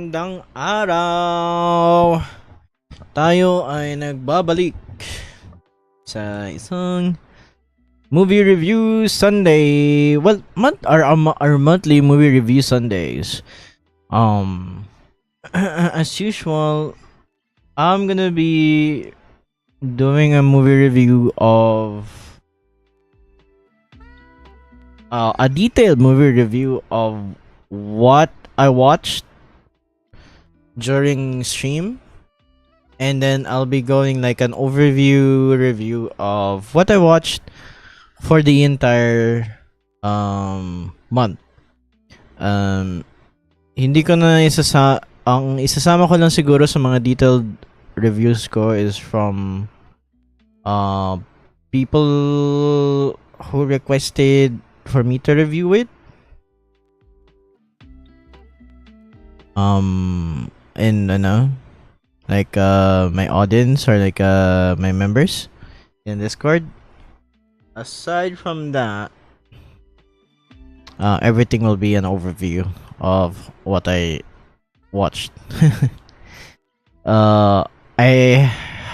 magandang araw! Tayo ay nagbabalik sa isang movie review Sunday. Well, our monthly movie review Sundays. As usual, I'm gonna be doing a movie review of a detailed movie review of what I watched during stream, and then I'll be going like an overview review of what I watched for the entire month. Hindi ko na ang isasama ko lang siguro sa mga detailed reviews ko is from people who requested for me to review it. And like my audience or like my members in Discord. Aside from that, everything will be an overview of what I watched. I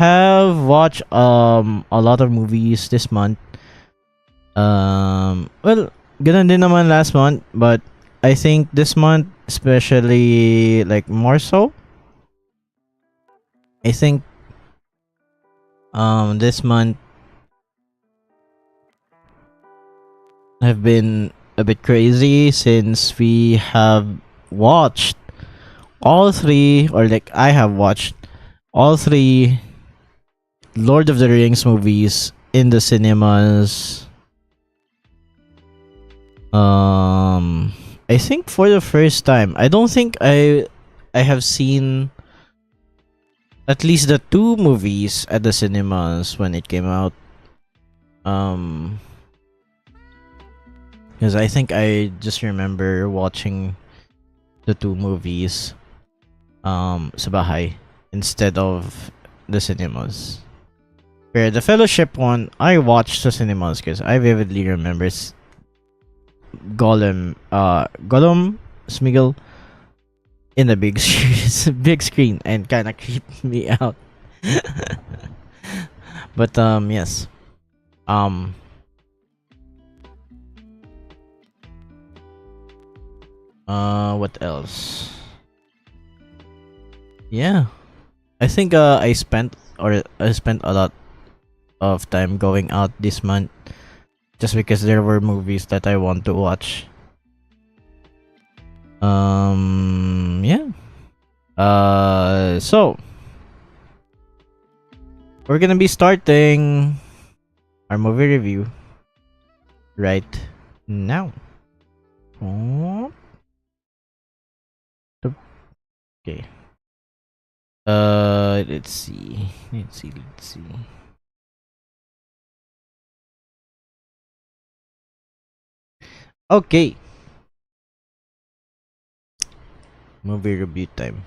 have watched a lot of movies this month. Well, ganun din naman last month, but I think this month, especially like more so, I think this month have been a bit crazy since we have watched all three, or like I have watched all three Lord of the Rings movies in the cinemas. I think for the first time. I don't think I have seen at least the two movies at the cinemas when it came out. Because I think I just remember watching the two movies sa bahay instead of the cinemas. Where the Fellowship one, I watched the cinemas because I vividly remember Golem Smiggle in the big screen and kind of creeped me out. But yes. What else? Yeah, I think I spent a lot of time going out this month just because there were movies that I want to watch. Yeah. So we're gonna be starting our movie review right now. Okay. Let's see. Okay. Movie review time.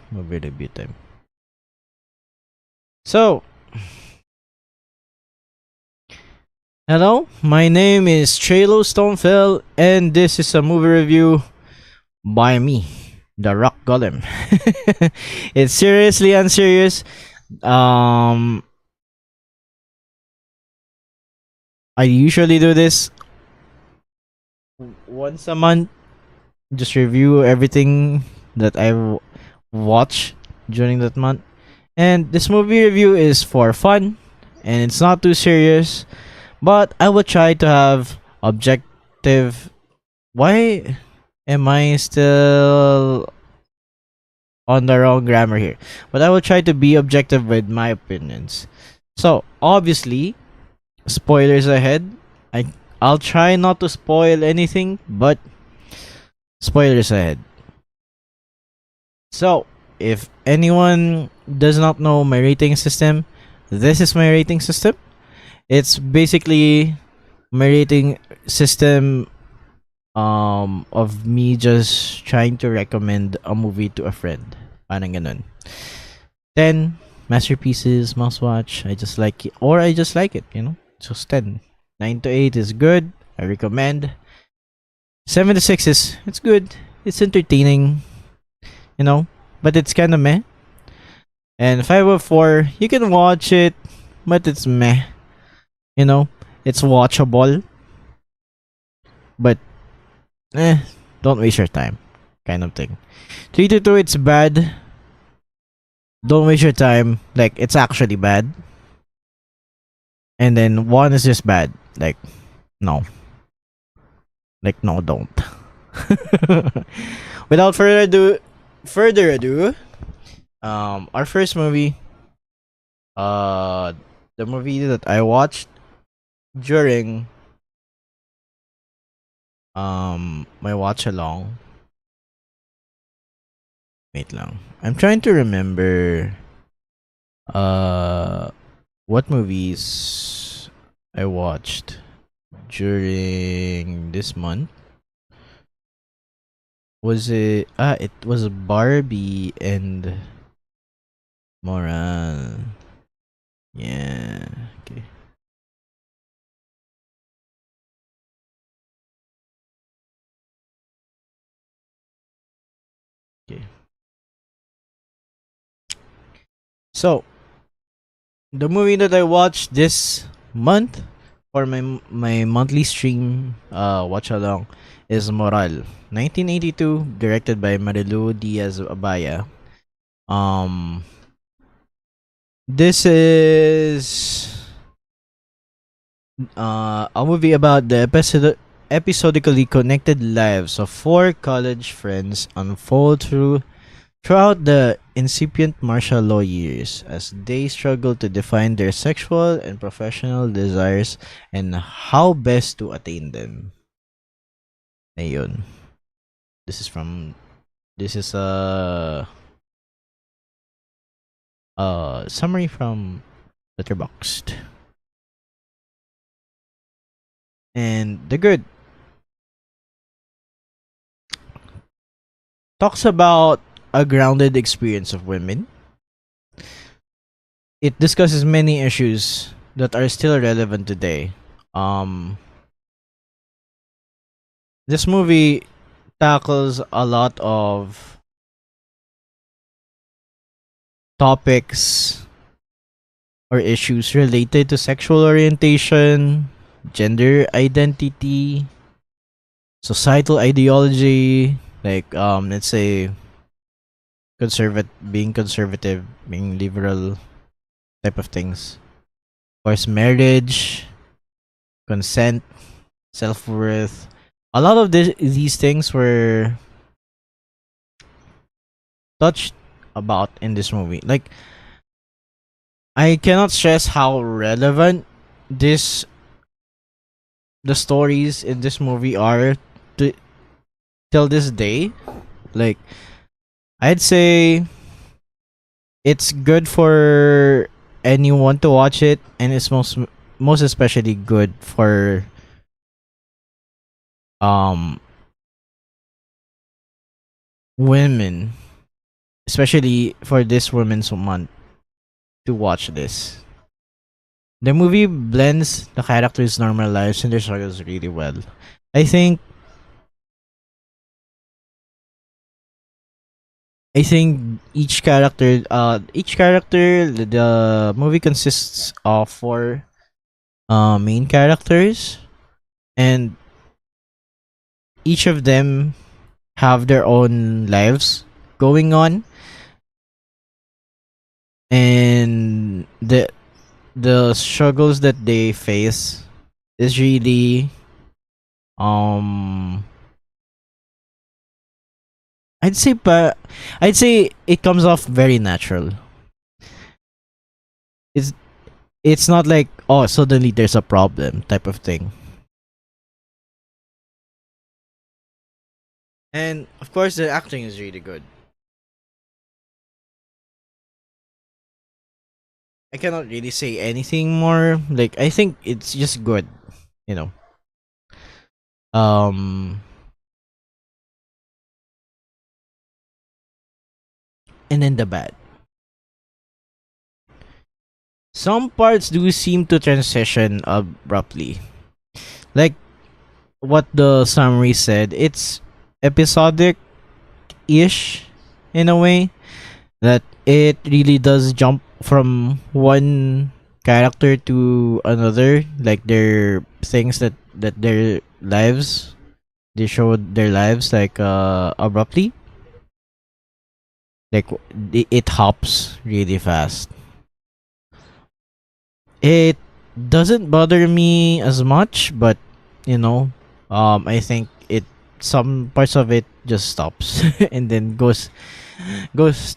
So, hello, my name is Treilo Stonefell, and this is a movie review by me, the Rock Golem. It's seriously unserious. I usually do this once a month, just review everything that I've watched during that month. And this movie review is for fun, and it's not too serious, but I will try to have objective. Why am I still on the wrong grammar here? But I will try to be objective with my opinions. So obviously, spoilers ahead. I'll try not to spoil anything, but spoilers ahead. So if anyone does not know my rating system, this is my rating system. It's basically my rating system of me just trying to recommend a movie to a friend. Parang ganun. 10 masterpieces, must watch. I just like it, or I just like it, Just 10. 9 to 8 is good. I recommend. 7 to 6 is it's good. It's entertaining. but it's kind of meh. And 504, you can watch it, but it's meh. You know, it's watchable, but don't waste your time, kind of thing. 322, it's bad. Don't waste your time. Like, it's actually bad. And then 1 is just bad. Like, no. Like, no, don't. Without further ado, our first movie, the movie that I watched during my watch along. Wait lang. I'm trying to remember what movies I watched during this month. Was it it was Barbie and Moral. Yeah. Okay. Okay. So, the movie that I watched this month for my monthly stream watch along is Moral, 1982, directed by Marilu Diaz-Abaya. Um this is a movie about the episodically connected lives of four college friends unfold throughout the incipient martial law years as they struggle to define their sexual and professional desires and how best to attain them. Ayun. This is a summary from Letterboxd. And the good talks about a grounded experience of women. It discusses many issues that are still relevant today. This movie tackles a lot of topics or issues related to sexual orientation, gender identity, societal ideology, like let's say being conservative, being liberal type of things. Of course, marriage, consent, self-worth. A lot of these things were touched about in this movie. Like, I cannot stress how relevant this the stories in this movie are to till this day. Like, I'd say it's good for anyone to watch it, and it's most especially good for um women, especially for this Women's Month, to watch this. The movie blends the characters' normal lives and their struggles really well. I think each character the movie consists of four main characters, and each of them have their own lives going on, and the struggles that they face is really um I'd say it comes off very natural. It's it's not like, oh, suddenly there's a problem type of thing. And of course the acting is really good. I cannot really say anything more. Like, I think it's just good, you know. Um and then the bad. Some parts do seem to transition abruptly. Like what the summary said, it's episodic ish in a way. that it really does jump from one character to another, like their things that their lives, they showed their lives like abruptly, like it hops really fast. It doesn't bother me as much, but you know, I think it, some parts of it just stops and then goes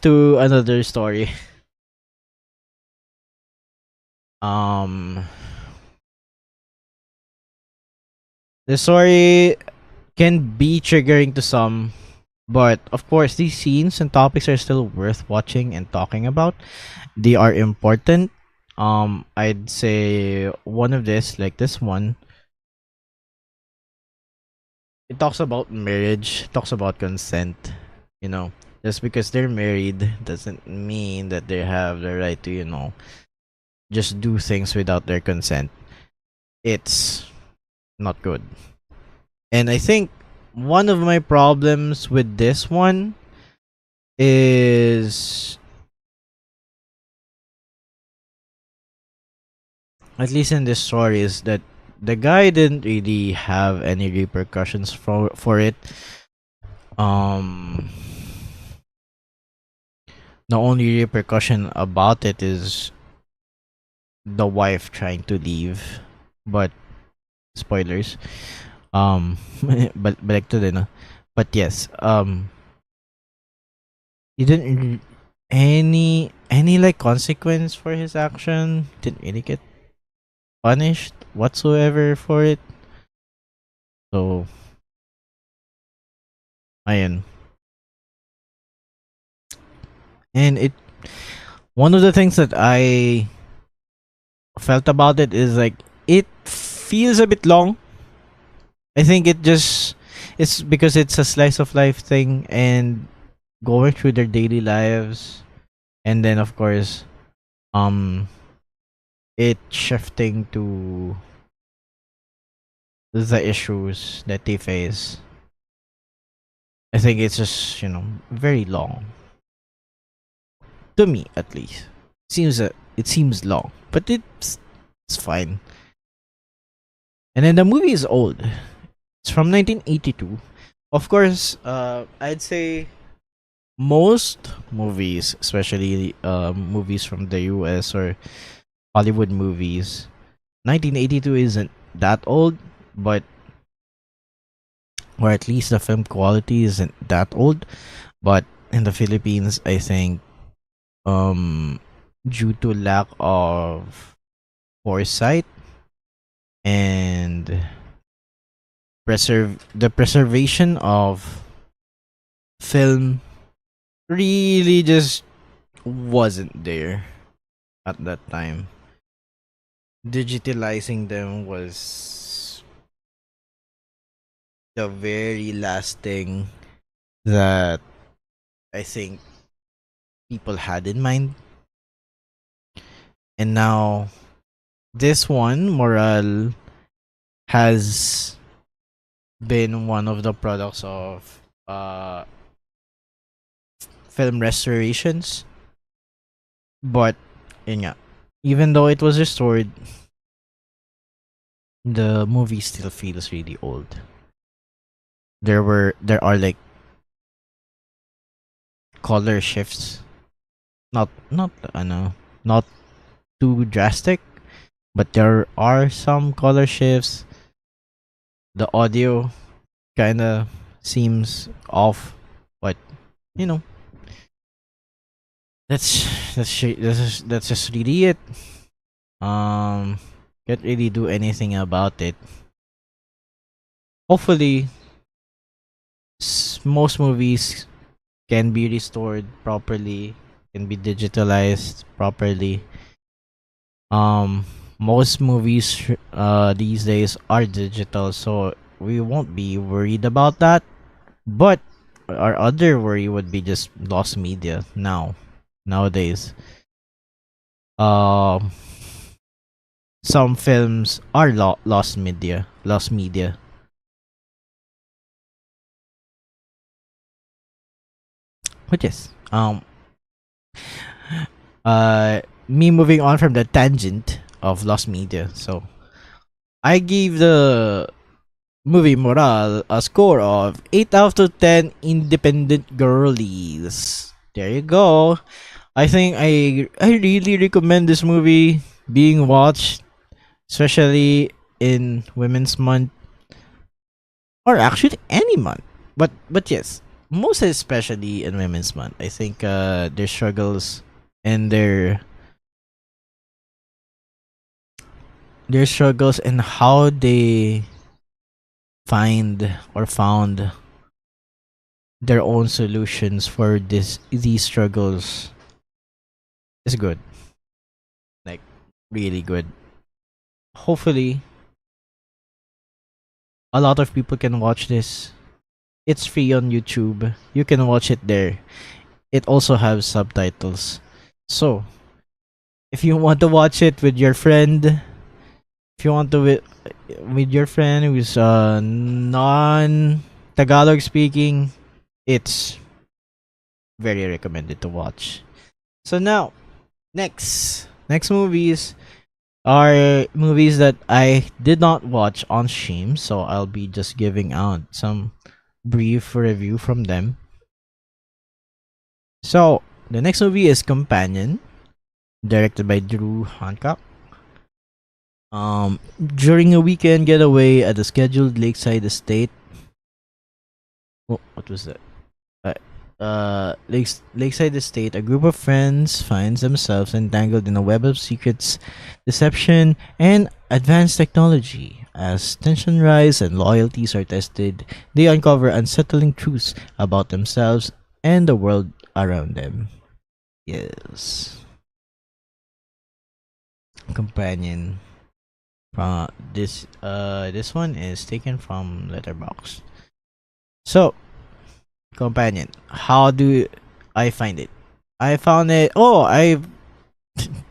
to another story. um the story can be triggering to some, but of course these scenes and topics are still worth watching and talking about. They are important. I'd say one of this, like this one, it talks about marriage, talks about consent. You know, just because they're married doesn't mean that they have the right to, just do things without their consent. It's not good. And I think one of my problems with this one is, at least in this story, is that the guy didn't really have any repercussions for it. Um the only repercussion about it is the wife trying to leave. But spoilers. Balik to din. But yes, he didn't any like consequence for his action. Didn't really get punished whatsoever for it. So ayun. And it, one of the things that I felt about it is like it feels a bit long. I think it's because it's a slice of life thing and going through their daily lives, and then of course um it shifting to the issues that they face. I think it's just, very long. To me at least. It seems long. But it's fine. And then the movie is old. It's from 1982. Of course, I'd say most movies, especially movies from the US or Hollywood movies, 1982 isn't that old, but, or at least the film quality isn't that old. But in the Philippines, I think, um, due to lack of foresight and preservation of film, really just wasn't there at that time. Digitalizing them was the very last thing that I think people had in mind. And now this one, Moral, has been one of the products of film restorations. But yun nga, even though it was restored, the movie still feels really old. There are like color shifts. Not not too drastic, but there are some color shifts. The audio kinda seems off, but you know, that's just really it. Um, can't really do anything about it. Hopefully, most movies can be restored properly, can be digitalized properly. Most movies these days are digital, so we won't be worried about that. But our other worry would be just lost media nowadays. Um, some films are lost media. Which is Me moving on from the tangent of lost media. So I gave the movie Moral a score of 8 out of 10 independent girlies. There you go. I think I really recommend this movie being watched, especially in Women's Month, or actually any month. But yes, most especially in Women's Month. I think their struggles and their struggles and how they find or found their own solutions for these struggles is good. Like really good. Hopefully a lot of people can watch this. It's free on YouTube. You can watch it there. It also has subtitles. So, if you want to watch it with your friend, if you want to with your friend who's non Tagalog speaking, it's very recommended to watch. So now, next movies are movies that I did not watch on stream, so I'll be just giving out some brief review from them. So the next movie is Companion, directed by Drew Hancock. During a weekend getaway at a scheduled lakeside estate. Oh, what was that? Lakeside Estate, a group of friends finds themselves entangled in a web of secrets, deception, and advanced technology. As tension rises and loyalties are tested, they uncover unsettling truths about themselves and the world around them. Yes. Companion. This one is taken from Letterbox. So, Companion. How do I find it? I found it. Oh, I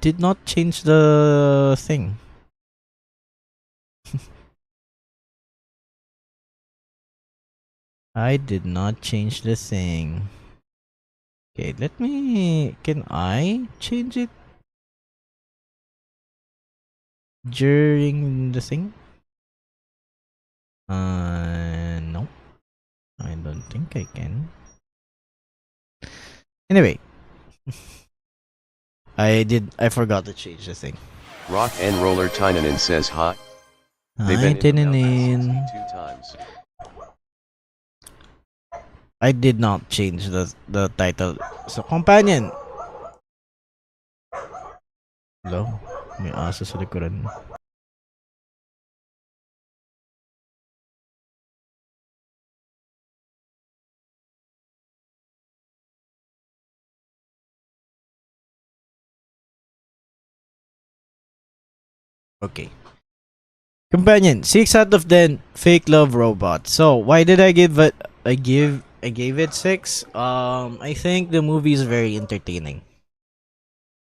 did not change the thing. I did not change the thing. Okay, let me. Can I change it during the thing? No. I don't think I can. Anyway, I forgot to change the thing. Rock and Roller Tynanen says hi. Hi, Tinanin. 2 times. I did not change the title. So, Companion. Hello? May asa sa likuran. Okay. Companion, 6 out of 10 fake love robot. So, why did I give it I gave it 6? I think the movie is very entertaining.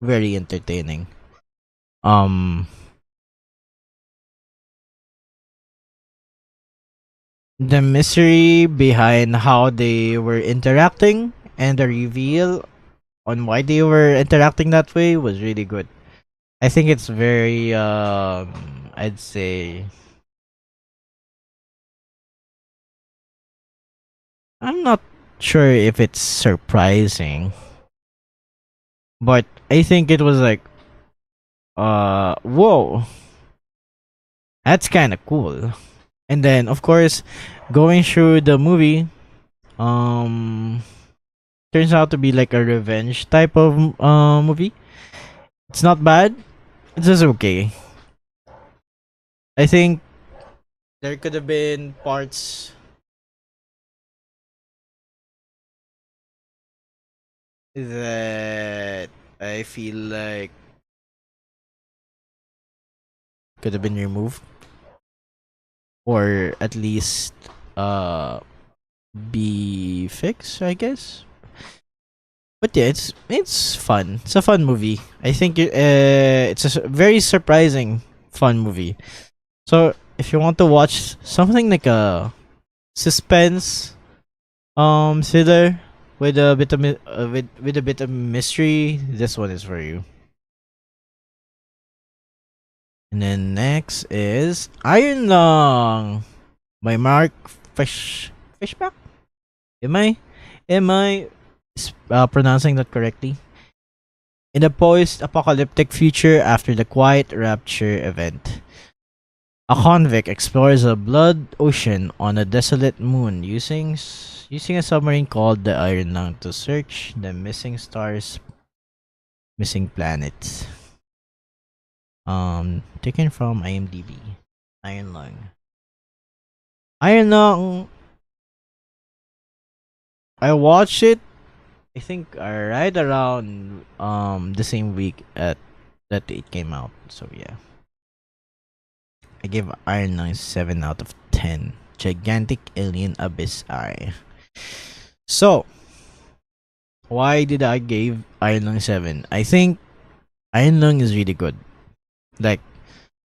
Very entertaining. Um the mystery behind how they were interacting and the reveal on why they were interacting that way was really good. I think it's very I'd say I'm not sure if it's surprising, but I think it was like whoa, that's kind of cool. And then of course, going through the movie, um turns out to be like a revenge type of movie. It's not bad. It's just okay. I think there could have been parts that I feel like could have been removed, or at least be fixed, I guess. But yeah, it's fun. It's a fun movie. I think it's a very surprising fun movie. So if you want to watch something like a suspense thriller, with a bit of with a bit of mystery, this one is for you. And then next is Iron Lung by Mark Fishback. Am I pronouncing that correctly? In a post-apocalyptic future after the Quiet Rapture event, a convict explores a blood ocean on a desolate moon using a submarine called the Iron Lung to search the missing stars, missing planets. Taken from IMDb. Iron Lung. Iron Lung. I watched it. I think right around the same week at that it came out. So yeah, I give Iron Lung 7 out of 10. Gigantic alien abyss eye. So why did I give Iron Lung 7? I think Iron Lung is really good. Like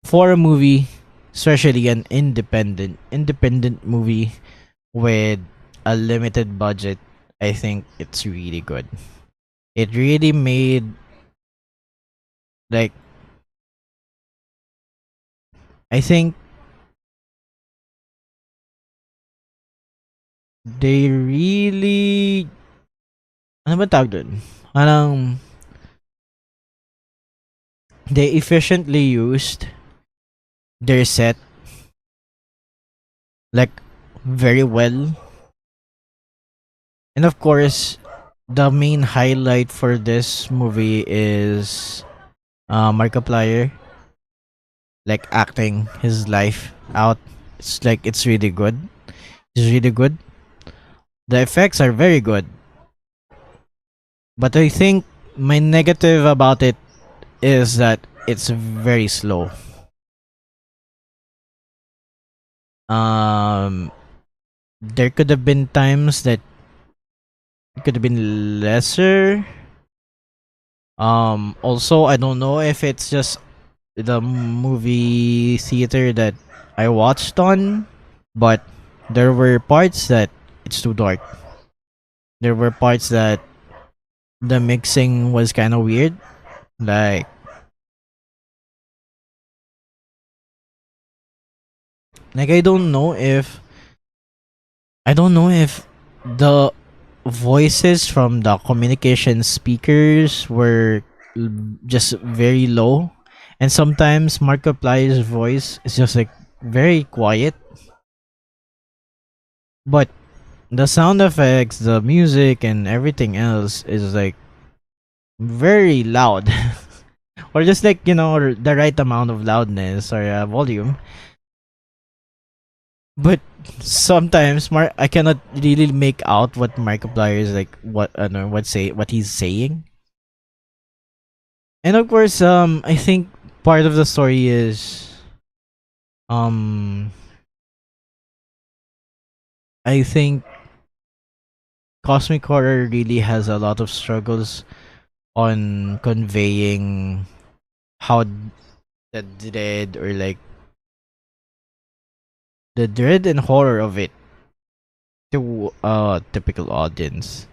for a movie, especially an independent movie with a limited budget, I think it's really good. It really made like I think they really ano ba tawag dun? Parang they efficiently used their set like very well. And of course, the main highlight for this movie is Markiplier like acting his life out. It's like it's really good. It's really good. The effects are very good. But I think my negative about it is that it's very slow. Um there could have been times that it could have been lesser. Also I don't know if it's just the movie theater that I watched on, but there were parts that it's too dark. There were parts that the mixing was kind of weird. Like I don't know if the voices from the communication speakers were just very low, and sometimes Markiplier's voice is just like very quiet, but the sound effects, the music, and everything else is like very loud, or just like the right amount of loudness or volume. But sometimes I cannot really make out what Markiplier is like. What he's saying. And of course, I think part of the story is, um, I think Cosmic Horror really has a lot of struggles on conveying how the dread or like the dread and horror of it to a typical audience.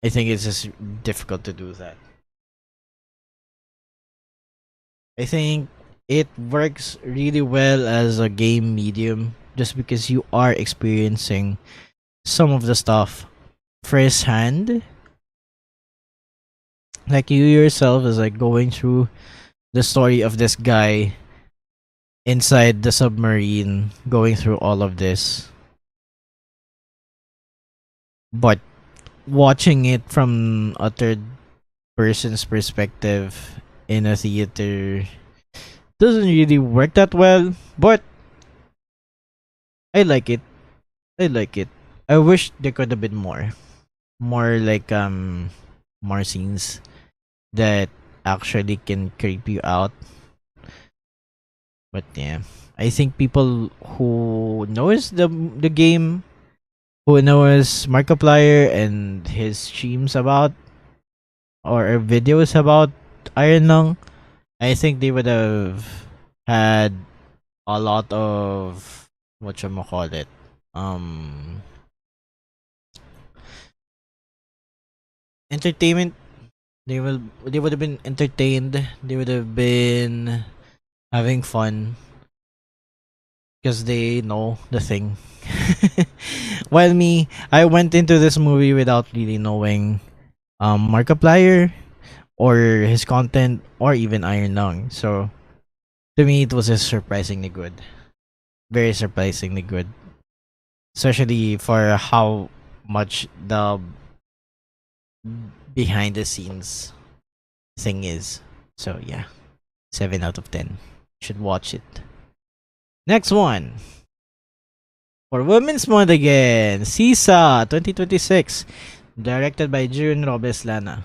I think it's just difficult to do that. I think it works really well as a game medium just because you are experiencing some of the stuff firsthand. Like you yourself is like going through the story of this guy inside the submarine, going through all of this. But watching it from a third person's perspective in a theater doesn't really work that well, but I like it. I like it. I wish there could have been more like more scenes that actually can creep you out. But yeah, I think people who knows the game, who knows Markiplier and his streams about or videos about Iron Lung, I think they would have had a lot of what you call it, um, entertainment. They would have been entertained. They would have been having fun because they know the thing. While me, I went into this movie without really knowing Markiplier or his content or even Iron Lung. So to me, it was just surprisingly good. Very surprisingly good, especially for how much the behind the scenes thing is. So yeah, 7 out of 10. Should watch it. Next one for Women's Month again, Sisa 2026, directed by June Robes Lana.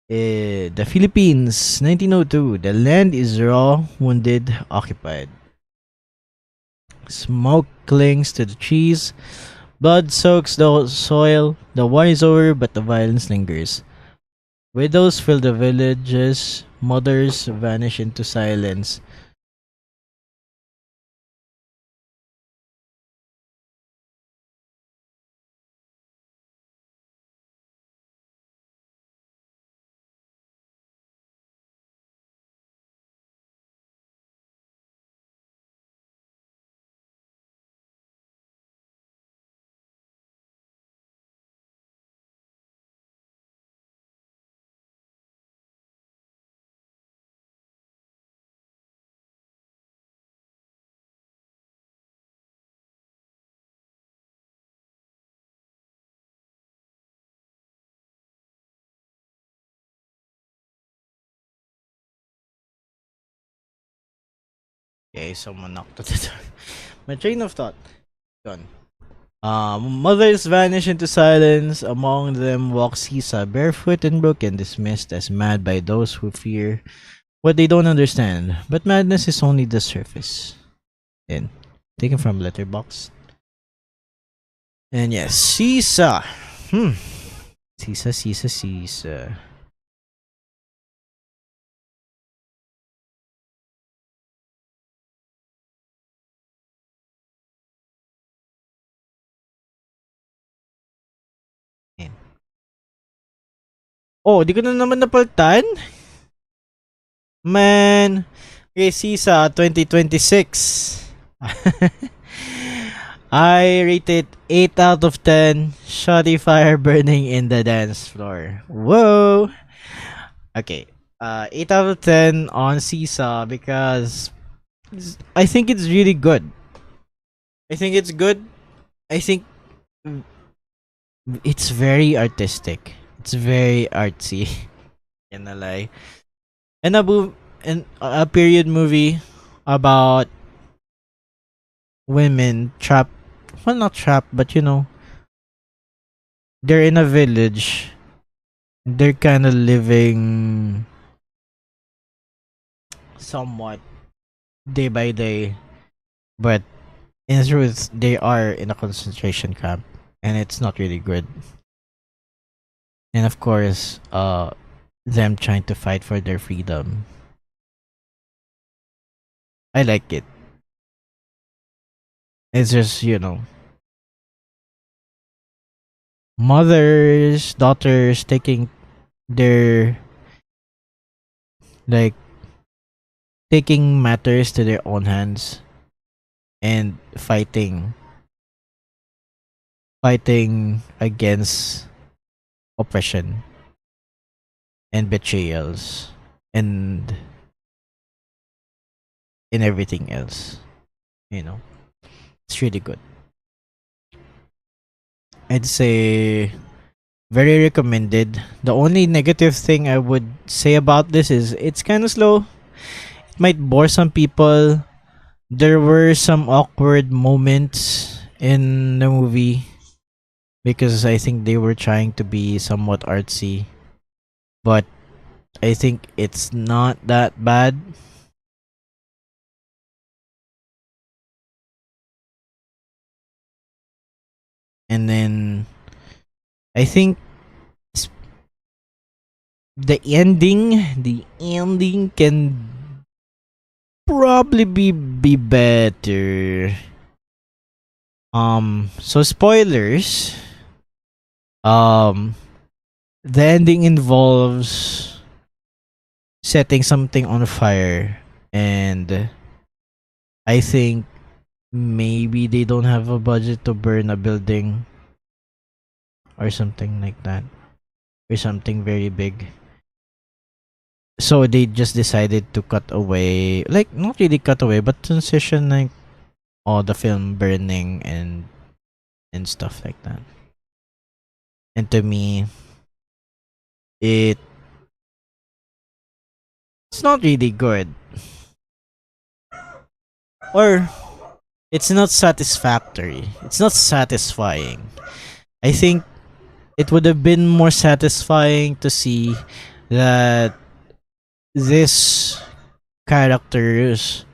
The Philippines, 1902. The land is raw, wounded, occupied. Smoke clings to the trees. Blood soaks the soil. The war is over, but the violence lingers. Widows fill the villages. Mothers vanish into silence. Okay, someone knocked at the door. My train of thought gone. Mothers vanish into silence. Among them walks Sisa, barefoot and broken, dismissed as mad by those who fear what they don't understand. But madness is only the surface. And taken from Letterbox. And yes, Sisa. Sisa. Ayan. Oh, di ko na naman napaltan? Man. Okay, Sisa 2026. I rate it 8 out of 10. Shoddy fire burning in the dance floor. Whoa. Okay. 8 out of 10 on Sisa because I think it's really good. I think it's good. I think it's very artistic. It's very artsy. Can I lie? And a period movie about women trapped. Well, not trapped, but they're in a village. They're kind of living somewhat day by day, but in truth, they are in a concentration camp, and it's not really good. And of course, them trying to fight for their freedom. I like it. It's just mothers, daughters taking their like taking matters to their own hands and fighting against oppression and betrayals and in everything else. You know, it's really good. I'd say very recommended. The only negative thing I would say about this is it's kind of slow. It might bore some people. There were some awkward moments in the movie because I think they were trying to be somewhat artsy, but I think it's not that bad. And then I think the ending can probably be better. So spoilers. Um The ending involves setting something on fire, and I think maybe they don't have a budget to burn a building or something like that, or something very big. So they just decided to cut away, like not really cut away, but transition like all the film burning and stuff like that. And to me, it it's not really good, or it's not satisfactory. It's not satisfying. I think it would have been more satisfying to see that this characters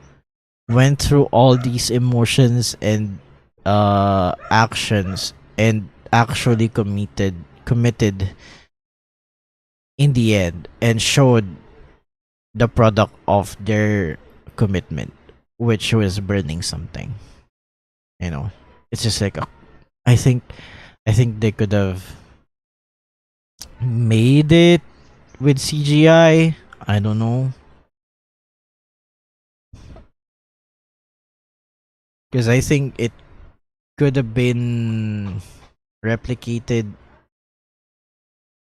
went through all these emotions and actions and actually committed in the end and showed the product of their commitment, which was burning something. You know, it's just like I think I think they could have made it with CGI. I don't know, because I think it could have been replicated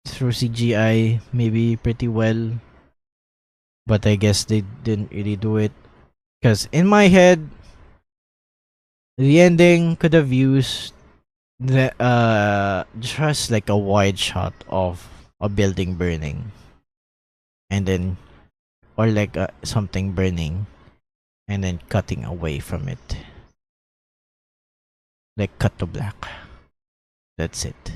through CGI maybe pretty well, but I guess they didn't really do it. Because in my head, the ending could have used the just like a wide shot of a building burning, and then or like something burning, and then cutting away from it, like cut to black. That's it.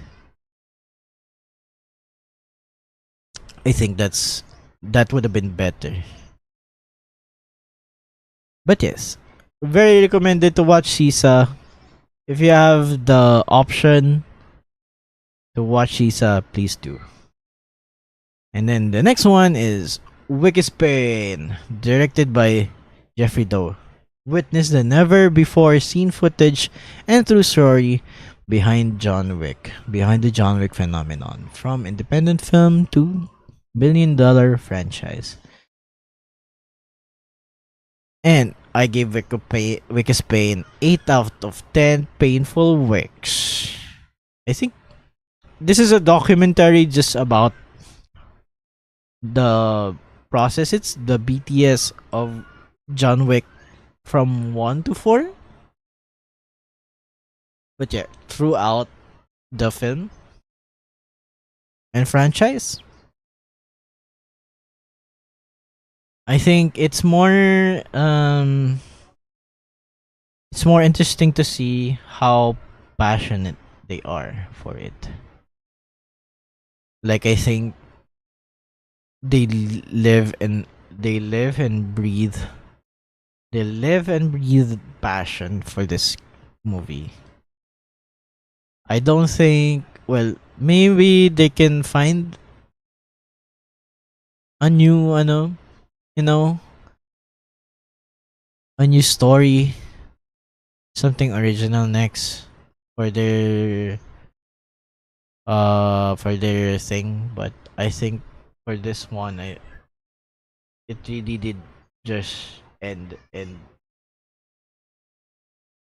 I think that would have been better. But yes, very recommended to watch Sisa. If you have the option to watch Sisa, please do. And then the next one is Wikispain, directed by Jeffrey Doe. Witness the never before seen footage and true story behind the John Wick phenomenon, from independent film to billion-dollar franchise. And I gave Wikispain 8 out of 10 painful wicks. I think this is a documentary just about the process. It's the BTS of John Wick from 1 to 4. But yeah, throughout the film and franchise, I think it's more interesting to see how passionate they are for it. Like I think they live and breathe passion for this movie. I don't think, well, maybe they can find a new you know, a new story, something original next for their thing, but I think for this one it really did just end. And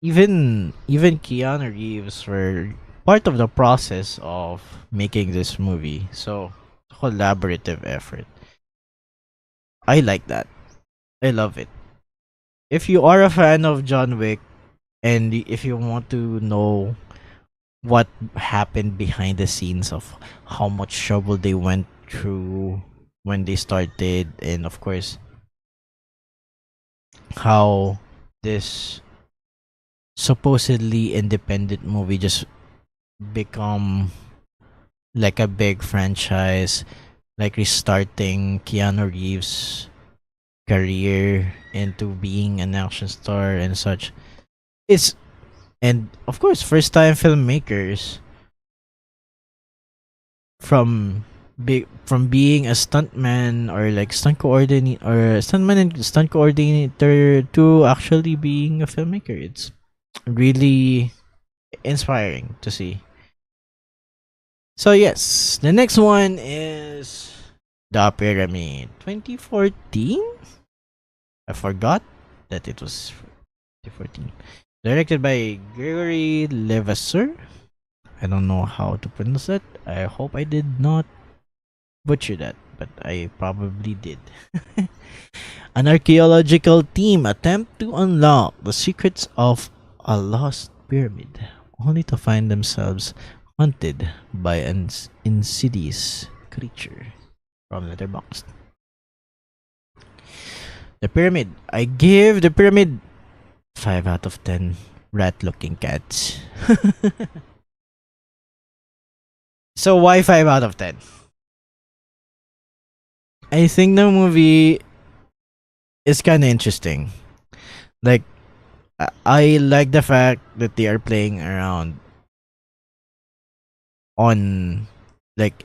even Keanu Reeves were part of the process of making this movie. So collaborative effort. I like that. I love it. If you are a fan of John Wick and if you want to know what happened behind the scenes of how much trouble they went through when they started, and of course how this supposedly independent movie just become like a big franchise, like restarting Keanu Reeves' career into being an action star and such. It's and of course first time filmmakers from being a stuntman or like stunt coordinator or stuntman and stunt coordinator to actually being a filmmaker. It's really inspiring to see. So yes, the next one is The Pyramid 2014. I forgot that it was 2014. Directed by Gregory Levasseur. I don't know how to pronounce it. I hope I did not butcher that, but I probably did. An archaeological team attempt to unlock the secrets of a lost pyramid, only to find themselves hunted by an insidious creature from Letterboxd. The pyramid. I give the pyramid 5 out of 10 rat-looking cats. So why 5 out of 10? I think the movie is kind of interesting. Like, I like the fact that they are playing around on like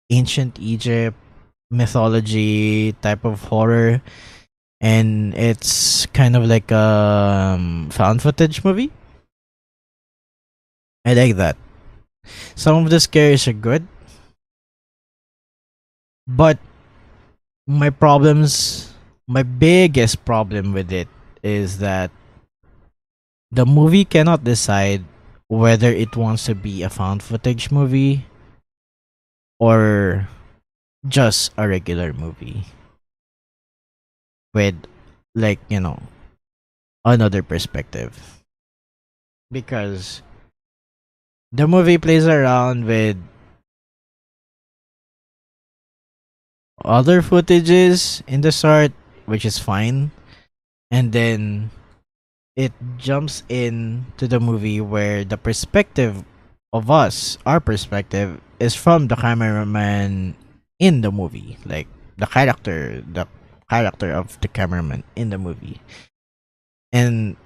ancient Egypt mythology type of horror, and it's kind of like a found footage movie. I like that. Some of the scares are good, but my problems, my biggest problem with it is that the movie cannot decide whether it wants to be a found footage movie or just a regular movie with, like, another perspective. Because the movie plays around with other footages in the start, which is fine, and then it jumps in to the movie where the perspective of us, our perspective, is from the cameraman in the movie, like the character of the cameraman in the movie. And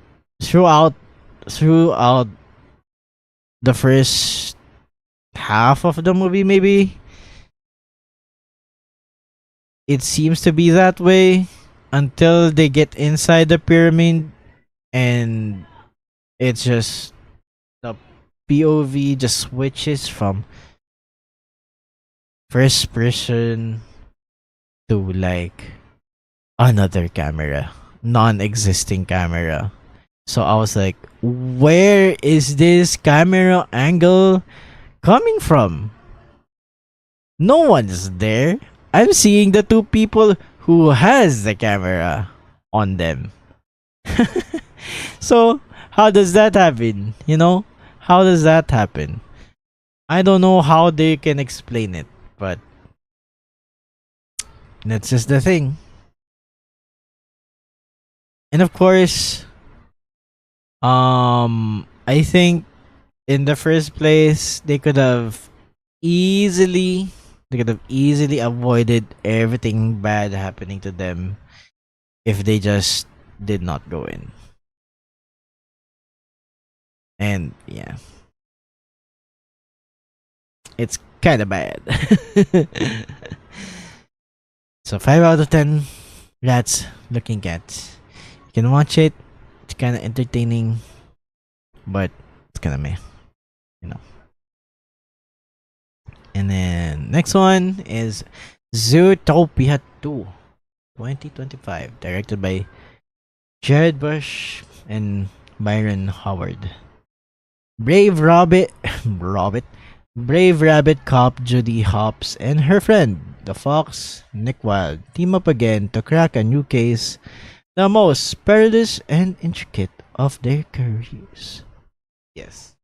throughout the first half of the movie, maybe it seems to be that way until they get inside the pyramid, and it's just the POV just switches from first person to like another camera, non-existing camera. So I was like, where is this camera angle coming from? No one's there. I'm seeing the two people who has the camera on them. So how does that happen? How does that happen? I don't know how they can explain it, but that's just the thing. And of course, I think in the first place they could have easily avoided everything bad happening to them if they just did not go in. And yeah, it's kind of bad. So 5 out of 10 rats looking cats. You can watch it. It's kind of entertaining, but it's kind of meh, you know. And then next one is Zootopia 2 2025, directed by Jared Bush and Byron Howard. Brave Rabbit, Brave Rabbit cop Judy Hopps and her friend, the fox Nick Wilde, team up again to crack a new case, the most perilous and intricate of their careers. Yes.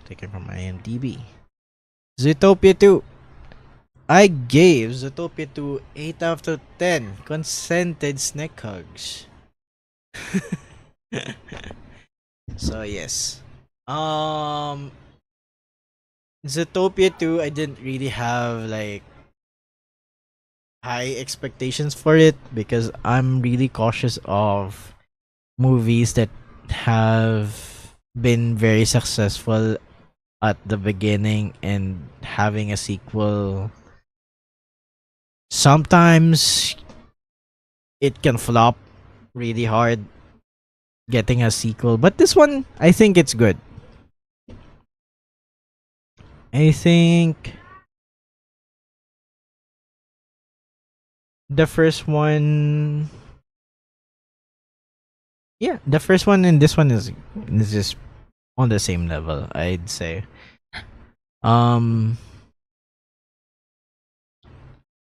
Taken from IMDb. Zootopia 2. I gave Zootopia 2 8 out of 10 consented snake hugs. So yes. Zootopia 2, I didn't really have like high expectations for it because I'm really cautious of movies that have been very successful at the beginning and having a sequel. Sometimes it can flop really hard getting a sequel, but this one I think it's good. I think the first one, yeah, the first one and this one is just on the same level, I'd say. Um,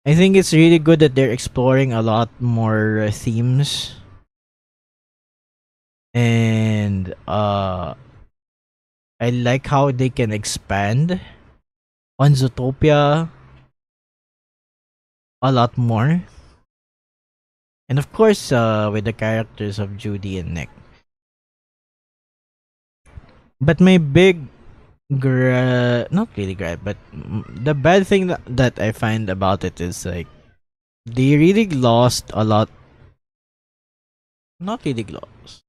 I think it's really good that they're exploring a lot more themes, and I like how they can expand on Zootopia a lot more. And of course, with the characters of Judy and Nick. But my big not really gripe, but the bad thing that I find about it is like they really lost a lot. Not really lost.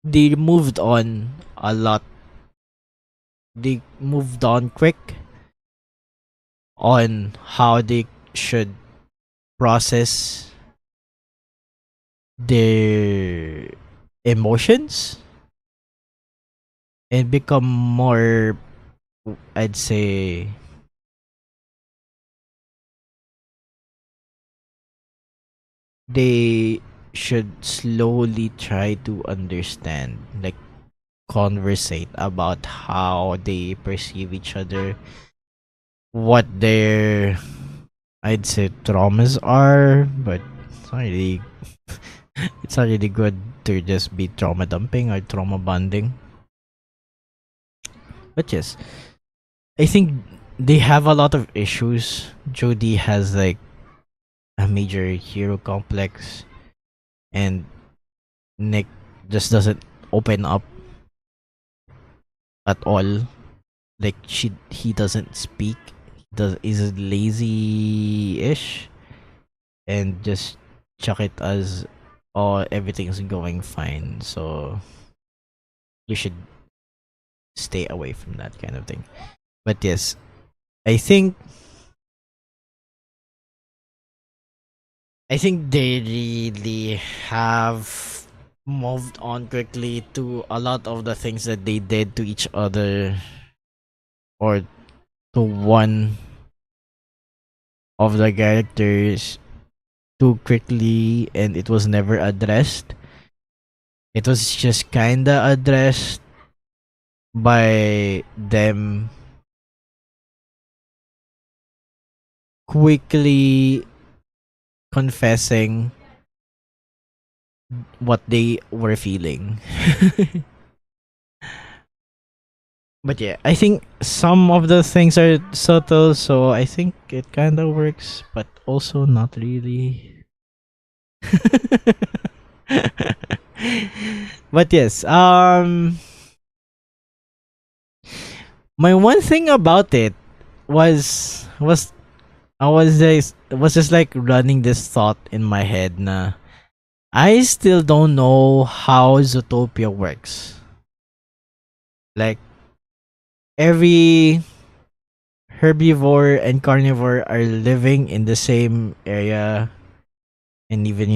They moved on a lot. They moved on quick on how they should process their emotions and become more, I'd say, they should slowly try to understand, like conversate about how they perceive each other, what their, I'd say, traumas are, but it's not really it's not really good to just be trauma dumping or trauma bonding. But yes, I think they have a lot of issues. Jodie has like a major hero complex, and Nick just doesn't open up at all. Like he doesn't speak. He does is lazy-ish and just chuck it as, oh, everything's going fine. So you should stay away from that kind of thing. But yes, I think they really have moved on quickly to a lot of the things that they did to each other or to one of the characters too quickly, and it was never addressed. It was just kinda addressed by them quickly confessing what they were feeling. But yeah, I think some of the things are subtle, so I think it kind of works, but also not really. But yes, my one thing about it was I was just like running this thought in my head na I still don't know how Zootopia works. Like every herbivore and carnivore are living in the same area, and even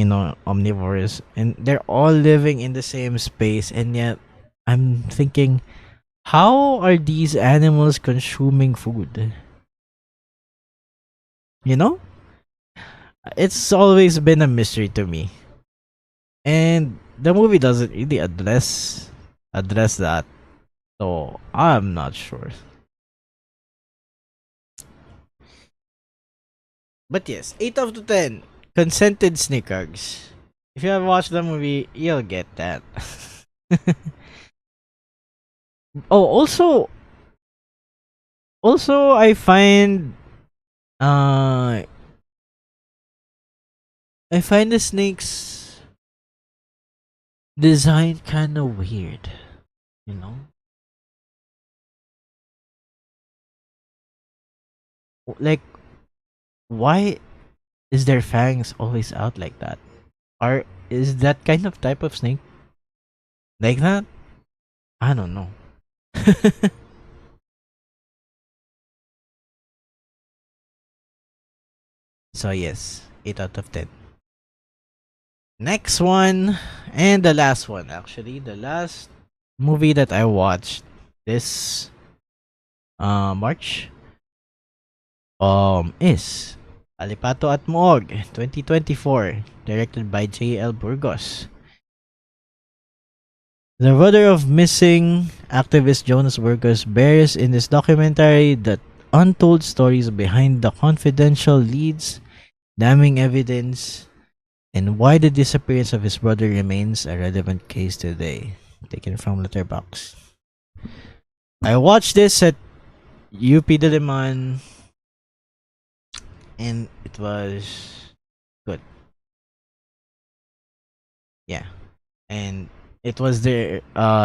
omnivores, and they're all living in the same space, and yet I'm thinking, how are these animals consuming food? You know? It's always been a mystery to me. And the movie doesn't really address that. So I'm not sure. But yes, 8 out of 10. Consented sneakers. If you have watched the movie, you'll get that. Oh, also I find uh the snakes design kind of weird, you know? Like, why is their fangs always out like that? Or is that kind of type of snake like that? I don't know. So yes, 8 out of 10. Next one, and the last one actually, the last movie that I watched this March is Alipato at Moog 2024, directed by J.L. Burgos. The brother of missing activist Jonas Burgos bears in this documentary the untold stories behind the confidential leads, damning evidence, and why the disappearance of his brother remains a relevant case today. Taken from Letterboxd. I watched this at UP Diliman, and it was good. Yeah, and it was their.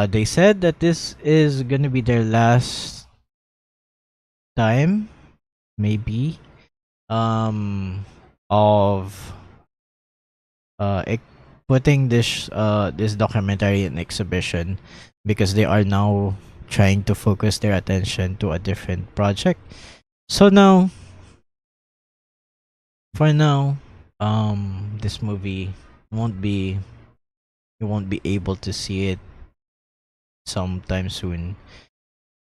They said that this is gonna be their last time, maybe, of uh ex- putting this documentary in exhibition, because they are now trying to focus their attention to a different project. So now, for now, this movie won't be you won't be able to see it sometime soon.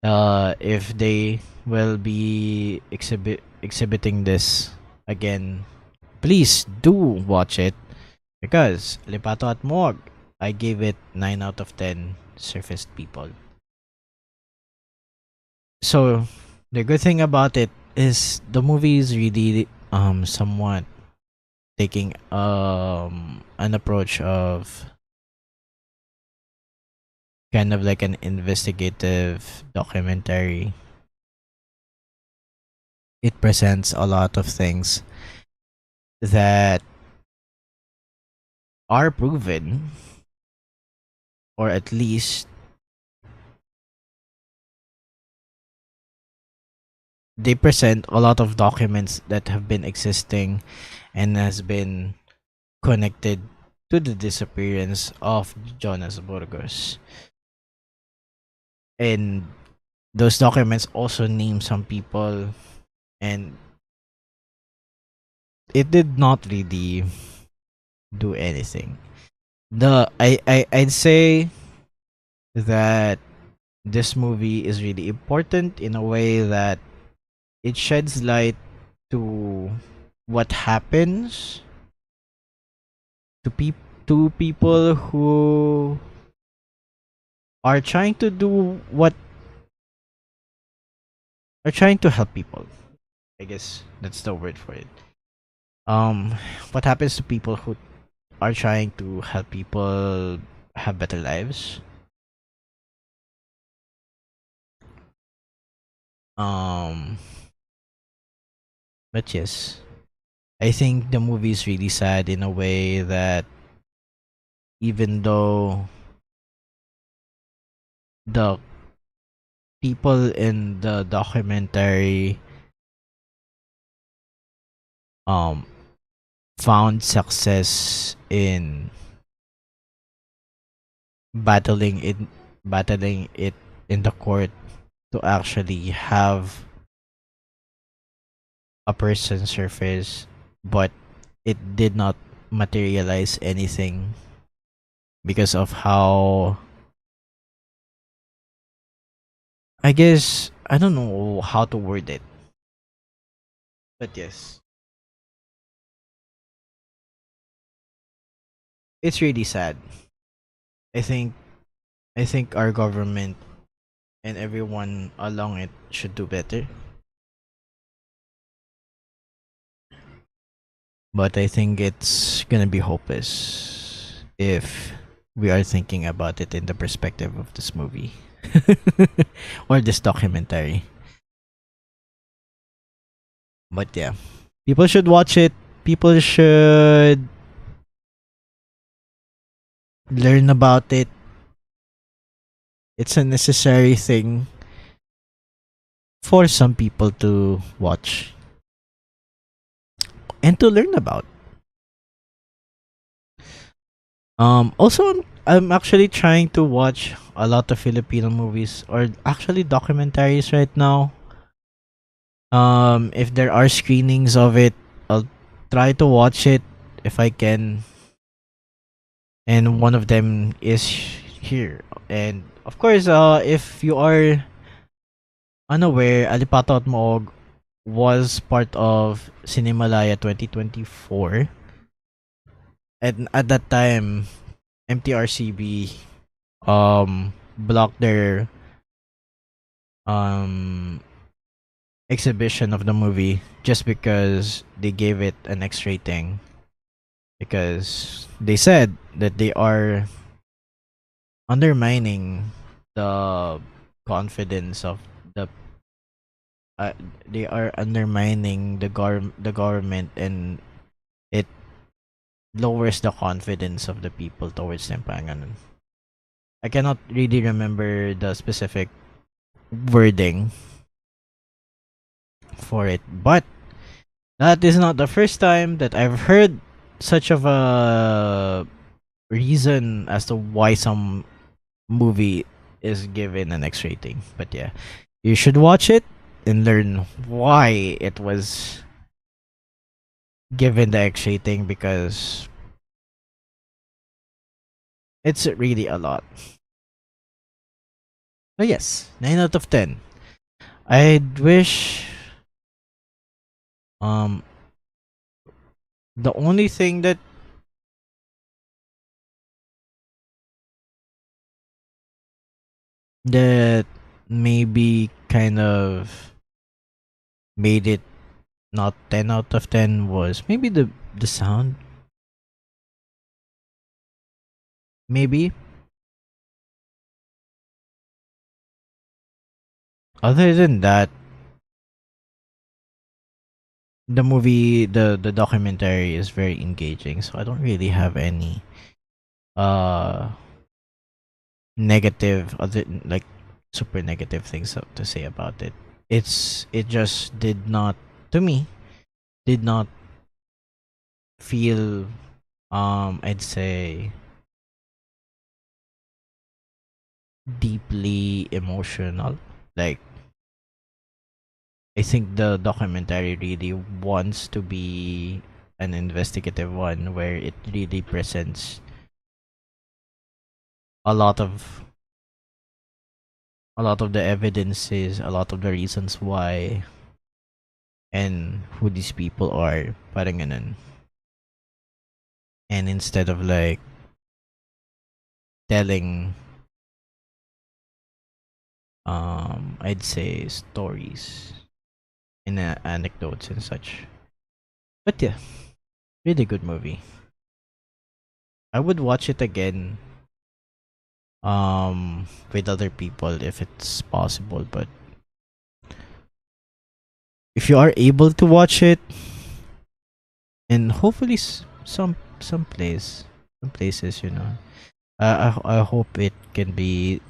If they will be exhibiting this again, please do watch it, because Lipato at Morgue, I gave it 9 out of 10 surfaced people. So the good thing about it is the movie is really somewhat taking an approach of kind of like an investigative documentary. It presents a lot of things that are proven, or at least they present a lot of documents that have been existing and has been connected to the disappearance of Jonas Burgos. And those documents also name some people, and it did not really do anything. I'd say that this movie is really important in a way that it sheds light to what happens to people who are trying to do what are trying to help people. I guess that's the word for it. Um, what happens to people who are trying to help people have better lives? Um, but yes, I think the movie is really sad in a way that even though the people in the documentary um found success in battling it battling it in the court to actually have a person surface, but it did not materialize anything because of how, I guess, I don't know how to word it. But yes, it's really sad. I think I think our government and everyone along it should do better. But I think it's gonna be hopeless if we are thinking about it in the perspective of this movie or this documentary. But yeah, people should watch it. People should learn about it. It's a necessary thing for some people to watch and to learn about. Also, I'm actually trying to watch a lot of Filipino movies, or actually documentaries right now. If there are screenings of it, I'll try to watch it if I can. And one of them is here. And of course, if you are unaware, Alipato at Moog was part of Cinemalaya 2024. And at that time, MTRCB blocked their um exhibition of the movie just because they gave it an X rating, because they said that they are undermining the confidence of the uh, they are undermining the government, and it lowers the confidence of the people towards them, parang ganun. I cannot really remember the specific wording for it, but that is not the first time that I've heard such of a reason as to why some movie is given an X rating. But yeah, you should watch it and learn why it was given the X rating, because it's really a lot. But yes, 9 out of 10. I'd wish um the only thing that maybe kind of made it not 10 out of 10 was maybe the sound. Maybe. Other than that, the documentary is very engaging, so I don't really have any uh negative, other like super negative things to say about it. It just did not, to me, did not feel I'd say deeply emotional. Like, I think the documentary really wants to be an investigative one where it really presents a lot of the evidences, a lot of the reasons why, and who these people are, parang ganun. And instead of like telling I'd say stories and anecdotes and such. But yeah, really good movie. I would watch it again with other people if it's possible, but if you are able to watch it, and hopefully some places, I hope it can be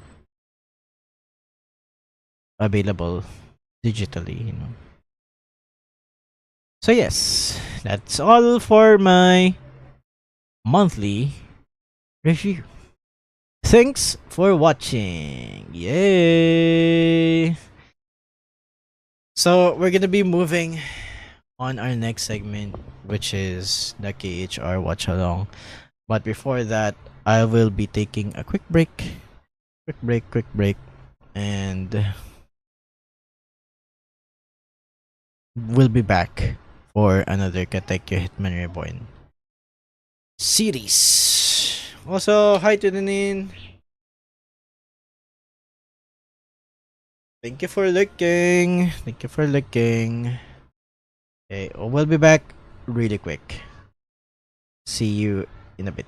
available digitally. So yes, that's all for my monthly review. Thanks for watching. Yay! So we're gonna be moving on our next segment, which is the KHR watch along. But before that, I will be taking a quick break. Quick break. And we'll be back for another Katekyo Hitman Reborn series. Also, hi to Nanin. Thank you for looking. Okay, we'll be back really quick. See you in a bit.